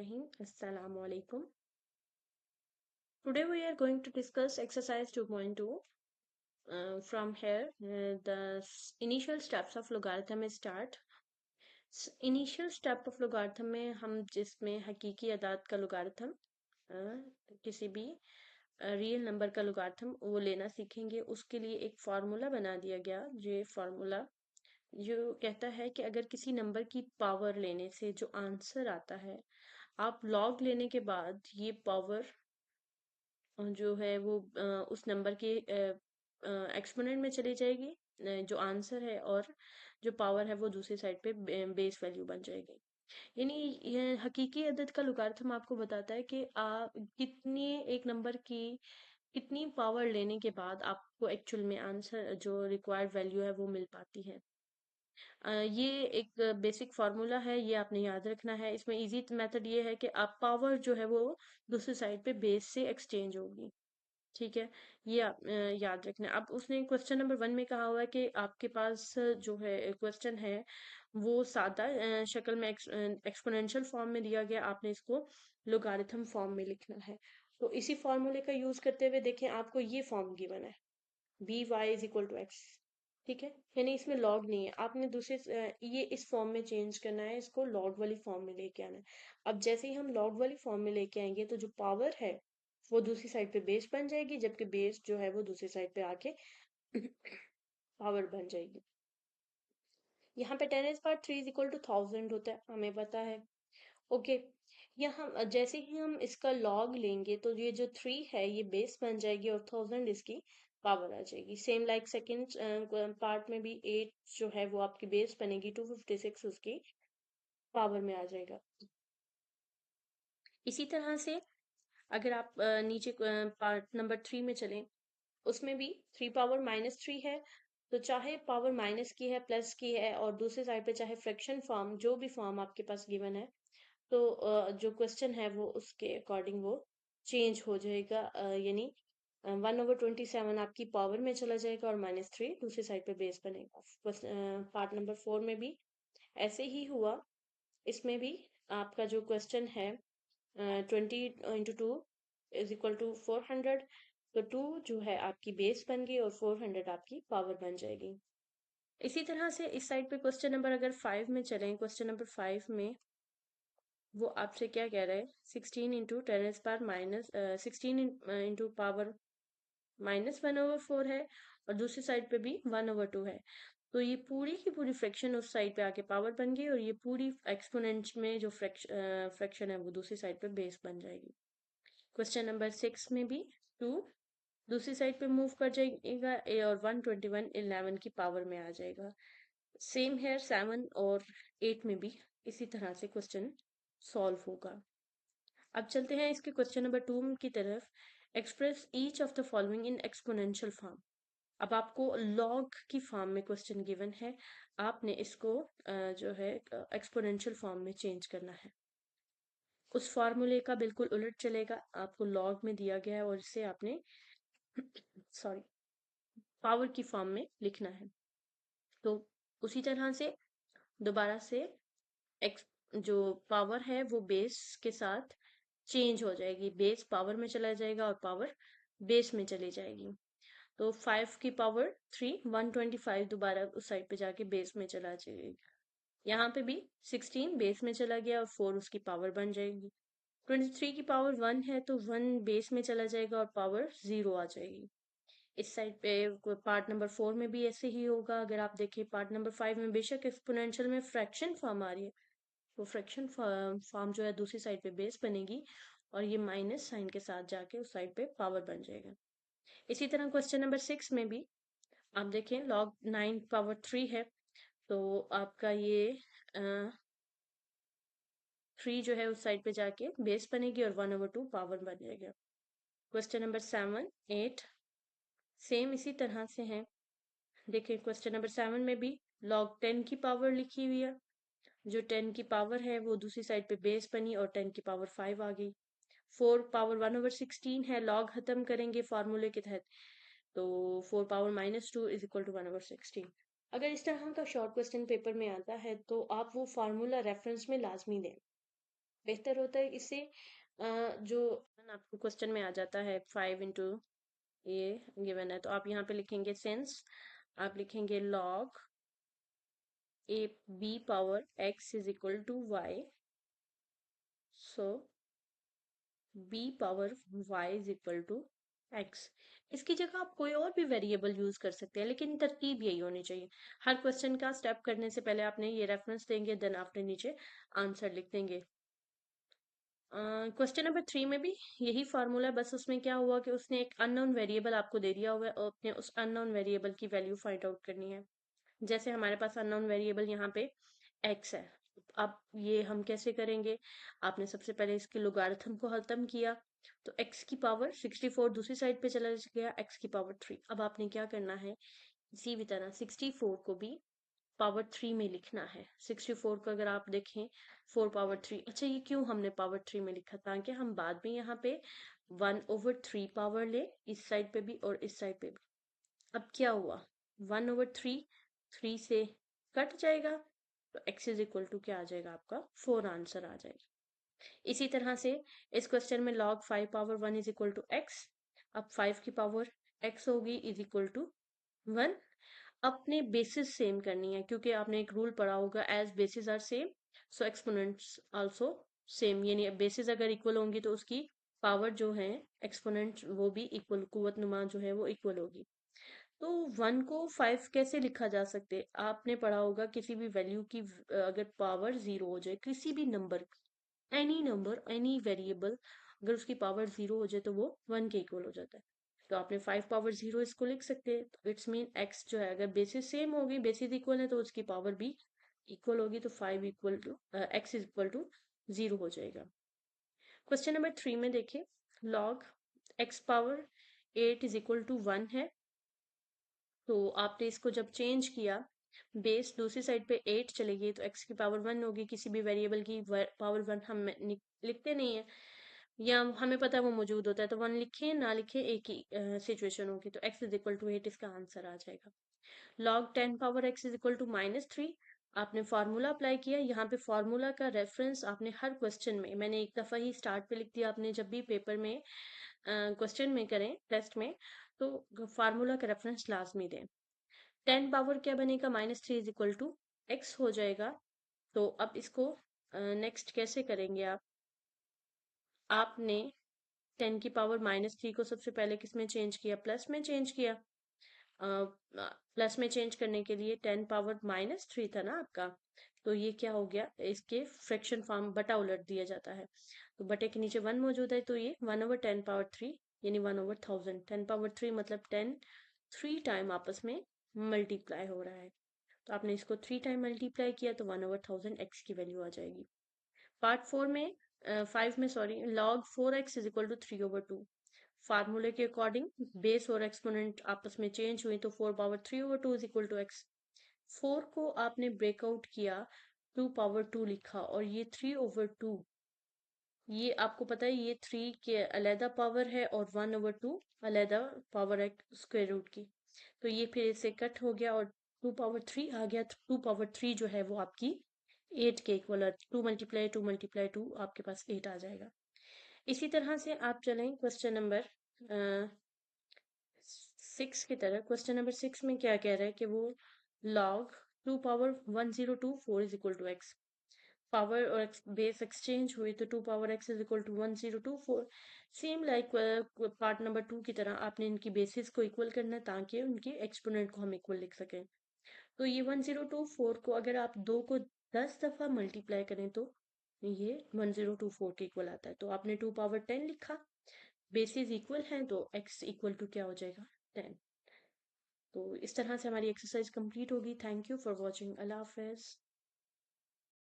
Bismillahirrahmanirrahim. Assalamu alaikum. Today we are going to discuss exercise 2.2. From here, the initial steps of logarithm is start. Initial step of logarithm में हम जिसमें हकीकी अदाद का logarithm किसी भी real number का logarithm वो लेना सीखेंगे। उसके लिए एक फार्मूला बना दिया गया। ये फार्मूला जो कहता है कि अगर किसी नंबर की पावर लेने से जो आंसर आता है, आप लॉग लेने के बाद ये पावर जो है वो उस नंबर के एक्सपोनेंट में चली जाएगी, जो आंसर है, और जो पावर है वो दूसरी साइड पे बेस वैल्यू बन जाएगी। यानी ये हकीकी अदद का लोगारिथम आपको बताता है कि कितनी एक नंबर की कितनी पावर लेने के बाद आपको एक्चुअल में आंसर जो रिक्वायर्ड वैल्यू है वो मिल पाती है। ये एक बेसिक फार्मूला है, ये आपने याद रखना है। इसमें इजी मेथड ये है कि आप पावर जो है वो दूसरी साइड पे बेस से एक्सचेंज होगी। ठीक है, ये आप याद रखना है। अब उसने क्वेश्चन नंबर 1 में कहा हुआ है कि आपके पास जो है क्वेश्चन है वो सादा शक्ल में एक्सपोनेंशियल फॉर्म में दिया गया, आपने इसको लोगारिथम फॉर्म में लिखना है। तो इसी फॉर्मूले का यूज करते हुए देखें, आपको ये फॉर्म गिवन है b y is equal to x. ठीक है, यानी इसमें लॉग नहीं है, आपने दूसरे ये इस फॉर्म में चेंज करना है, इसको लॉग वाली फॉर्म में लेके आना है। अब जैसे ही हम लॉग वाली फॉर्म में लेके आएंगे तो जो पावर है वो दूसरी साइड पे बेस बन जाएगी, जबकि बेस जो है वो दूसरी साइड पे आके पावर बन जाएगी। यहाँ पे 10⁻³ इज इक्वल टू 1000 होता है, हमें पता है। ओके, यहाँ जैसे ही हम इसका लॉग लेंगे तो ये जो 3 है ये बेस बन जाएगी और 1000 इसकी पावर आ जाएगी। सेम लाइक सेकेंड पार्ट में भी 8 जो है वो आपकी बेस बनेगी, 256 उसकी पावर में आ जाएगा। इसी तरह से अगर आप नीचे पार्ट नंबर 3 में चलें, उसमें भी 3 पावर -3 है, तो चाहे पावर माइनस की है प्लस की है और दूसरी साइड पे चाहे फ्रैक्शन फॉर्म जो भी फॉर्म आपके पास गिवन है, तो जो क्वेश्चन है वो उसके अकॉर्डिंग वो चेंज हो जाएगा। यानी 1/27 आपकी पावर में चला जाएगा और -3 दूसरी साइड पे बेस बनेगा। पार्ट नंबर 4 में भी ऐसे ही हुआ। इसमें भी आपका जो क्वेश्चन है 20 × 2 इज इक्वल टू 400, तो 2 जो है आपकी बेस बन गई और 400 आपकी पावर बन जाएगी। इसी तरह से इस साइड पे क्वेश्चन नंबर अगर 5 में चलें, क्वेश्चन नंबर 5 में वो आपसे क्या कह रहा है, 16 इंटू 10⁻⁻, सिक्सटीन इंटू पावर -1/4 है और दूसरी साइड पे भी 1/2 है। तो ये पूरी की पूरी फ्रैक्शन उस साइड पे आके पावर बन गई और ये पूरी एक्सपोनेंट में जो फ्रैक्शन है वो दूसरी साइड पे बेस बन जाएगी। क्वेश्चन नंबर 6 में भी 2 दूसरी साइड पे मूव कर जाएगा और 121 11 की पावर में आ जाएगा। सेम है 7 और 8 में भी इसी तरह से क्वेश्चन सॉल्व होगा। अब चलते हैं इसके क्वेश्चन नंबर 2 की तरफ। Express each of the following in exponential form. अब आपको लॉग की फॉर्म में क्वेश्चन गिवन है, आपने इसको जो है एक्सपोनेंशियल फॉर्म में चेंज करना है। उस फॉर्मूले का बिल्कुल उलट चलेगा, आपको लॉग में दिया गया है और इसे आपने सॉरी पावर की फॉर्म में लिखना है। तो उसी तरह से दोबारा से एक्स जो पावर है वो बेस के साथ चेंज हो जाएगी, बेस पावर में चला जाएगा और पावर बेस में चली जाएगी। तो 5 की पावर 3 125 दोबारा उस साइड पे जाके बेस में चला जाएगा। यहाँ पे भी 16 बेस में चला गया और 4 उसकी पावर बन जाएगी। 23 की पावर 1 है तो 1 बेस में चला जाएगा और पावर 0 आ जाएगी। इस साइड पे पार्ट नंबर 4 में भी ऐसे ही होगा। अगर आप देखें पार्ट नंबर 5 में बेशक एक्सपोनेंशियल में फ्रैक्शन फॉर्म आ रही है, तो फ्रैक्शन फॉर्म जो है दूसरी साइड पे बेस बनेगी और ये माइनस साइन के साथ जाके उस साइड पे पावर बन जाएगा। इसी तरह क्वेश्चन नंबर 6 में भी आप देखें log 9 पावर 3 है, तो आपका ये 3 जो है उस साइड पे जाके बेस बनेगी और 1/2 पावर बन जाएगा। क्वेश्चन नंबर 7 8 सेम इसी तरह से है। देखिए क्वेश्चन नंबर 7 में भी log 10 की पावर लिखी हुई है, जो 10 की पावर है वो दूसरी साइड पे बेस बनी और 10 की पावर 5 आ गई। 4 पावर 1/16 है, लॉग खत्म करेंगे फॉर्मूले के तहत, तो 4 पावर -2 इज इक्वल टू 1/16। अगर इस तरह का शॉर्ट क्वेश्चन पेपर में आता है तो आप वो फार्मूला रेफरेंस में लाजमी दें। बेहतर होता है। इससे जो आपको क्वेश्चन में आ जाता है 5 × ये गिवन है, तो आप यहाँ पे लिखेंगे सिंस, आप लिखेंगे log a b power x is equal to y, so b power y is equal to x. इसकी जगह आप कोई और भी वेरिएबल यूज कर सकते हैं, लेकिन तरतीब यही होनी चाहिए। हर क्वेश्चन का स्टेप करने से पहले आपने ये रेफरेंस देंगे, देन आपने नीचे आंसर लिख देंगे। क्वेश्चन नंबर 3 में भी यही फार्मूला है, बस उसमें क्या हुआ कि उसने एक अननोन वेरिएबल आपको दे दिया हुआ है और अपने उस अननोन वेरिएबल की वैल्यू फाइंड आउट करनी है। जैसे हमारे पास अननोन वेरिएबल यहाँ पे x है। अब ये हम कैसे करेंगे? आपने सबसे पहले इसके लोगारिथम को खत्म किया, तो x की पावर 64 दूसरी साइड पे चला गया, x की पावर 3। अब आपने क्या करना है, इसी भी तरह 64 को भी पावर 3 में लिखना है। 64 को अगर आप देखें 4 पावर 3, अच्छा ये क्यों हमने पावर 3 में लिखा? ताकि हम बाद में यहाँ पे 1/3 पावर ले, इस साइड पे भी और इस साइड पे भी। अब क्या हुआ, 1/3 3 से कट जाएगा, तो x इज इक्वल टू क्या आ जाएगा आपका 4 आंसर आ जाएगा। इसी तरह से इस क्वेश्चन में log 5 power 1 is equal to x. अब 5 की पावर x होगी इज इक्वल टू 1। अपने बेसिस सेम करनी है, क्योंकि आपने एक रूल पढ़ा होगा, as basis are same so exponents also same, यानी बेसिस अगर इक्वल होंगी तो उसकी पावर जो है एक्सपोनेंट वो भी इक्वल, कुव्वत नुमा जो है वो इक्वल होगी। तो 1 को 5 कैसे लिखा जा सकते? आपने पढ़ा होगा किसी भी वैल्यू की अगर पावर 0 हो जाए, किसी भी नंबर एनी वेरिएबल, अगर उसकी पावर 0 हो जाए तो वो 1 के इक्वल हो जाता है। तो आपने 5 पावर 0 इसको लिख सकते हैं, तो इट्स मीन x जो है अगर बेसिस सेम होगी, बेसिस इक्वल है, तो उसकी पावर भी इक्वल होगी, तो 5 equal to x is equal to 0 हो जाएगा। क्वेश्चन नंबर 3 में देखिए, log x power 8 is equal to 1 है। तो आपने इसको जब चेंज किया, बेस दूसरी साइड पे 8 चलेगी, तो x की पावर 1 होगी। किसी भी वेरिएबल की पावर 1 हम लिखते नहीं है, या हमें पता है वो मौजूद होता है, तो 1 लिखे ना लिखे एक ही सिचुएशन होगी, तो x इज इक्वल टू 8 इसका आंसर आ जाएगा। log 10 power x is equal to -3, आपने फार्मूला अप्लाई किया। यहाँ पे फार्मूला का रेफरेंस आपने हर क्वेश्चन में, मैंने एक दफा ही स्टार्ट पे लिख दिया, आपने जब भी पेपर में क्वेश्चन में करें टेस्ट में, तो फार्मूला का रेफरेंस लाजमी दें। 10 पावर क्या बनेगा, -3 इज इक्वल टू एक्स हो जाएगा। तो अब इसको नेक्स्ट कैसे करेंगे आप? आपने 10 की पावर -3 को सबसे पहले किस में चेंज किया, प्लस में चेंज किया। प्लस में चेंज करने के लिए 10 पावर -3 था ना आपका, तो ये क्या हो गया, इसके फ्रैक्शन फॉर्म बटा उलट दिया जाता है, तो बटे के नीचे 1 मौजूद है, तो ये 1/10 पावर 3 यानी 1/1000। 10 पावर 3 मतलब 10 3 टाइम आपस में मल्टीप्लाई हो रहा है, तो आपने इसको 3 टाइम मल्टीप्लाई किया, तो 1/1000 एक्स की वैल्यू आ जाएगी। पार्ट 4 में 5 में sorry, log 4x is equal to 3/2। फार्मूले के अकॉर्डिंग बेस और एक्सपोनेंट आपस में चेंज हुई, तो 4 power 3/2 is equal to x. 4 को आपने ब्रेकआउट किया, 2 पावर 2 लिखा, और ये 3/2, ये आपको पता है ये 3 के अलहदा पावर है और 1/2 अलहदा पावर है स्क्वायर रूट की, तो ये फिर इससे कट हो गया और 2 पावर 3 आ गया। 2 पावर 3 जो है वो आपकी 8 के इक्वल है, 2 × 2 आपके पास 8 आ जाएगा। इसी तरह से आप चलें क्वेश्चन नंबर 6 की तरह। क्वेश्चन नंबर 6 में क्या कह रहा है कि वो log 2 power 1024 is equal to x. Power और बेस एक्सचेंज हुई, तो 2 power x is equal to 1024। Same like part number 2 की तरह आपने इनकी बेसिस को इक्वल करना है, ताकि उनके एक्सपोनेंट को हम इक्वल लिख सकें। तो ये 1024 को अगर आप 2 को 10 दफा मल्टीप्लाई करें, तो ये 1024 के इक्वल आता है। तो आपने 2 पावर 10 लिखा, बेसिस इक्वल हैं, तो x इक्वल टू क्या हो जाएगा, 10। तो इस तरह से हमारी एक्सरसाइज कंप्लीट होगी। Thank you for watching. Allah Hafiz.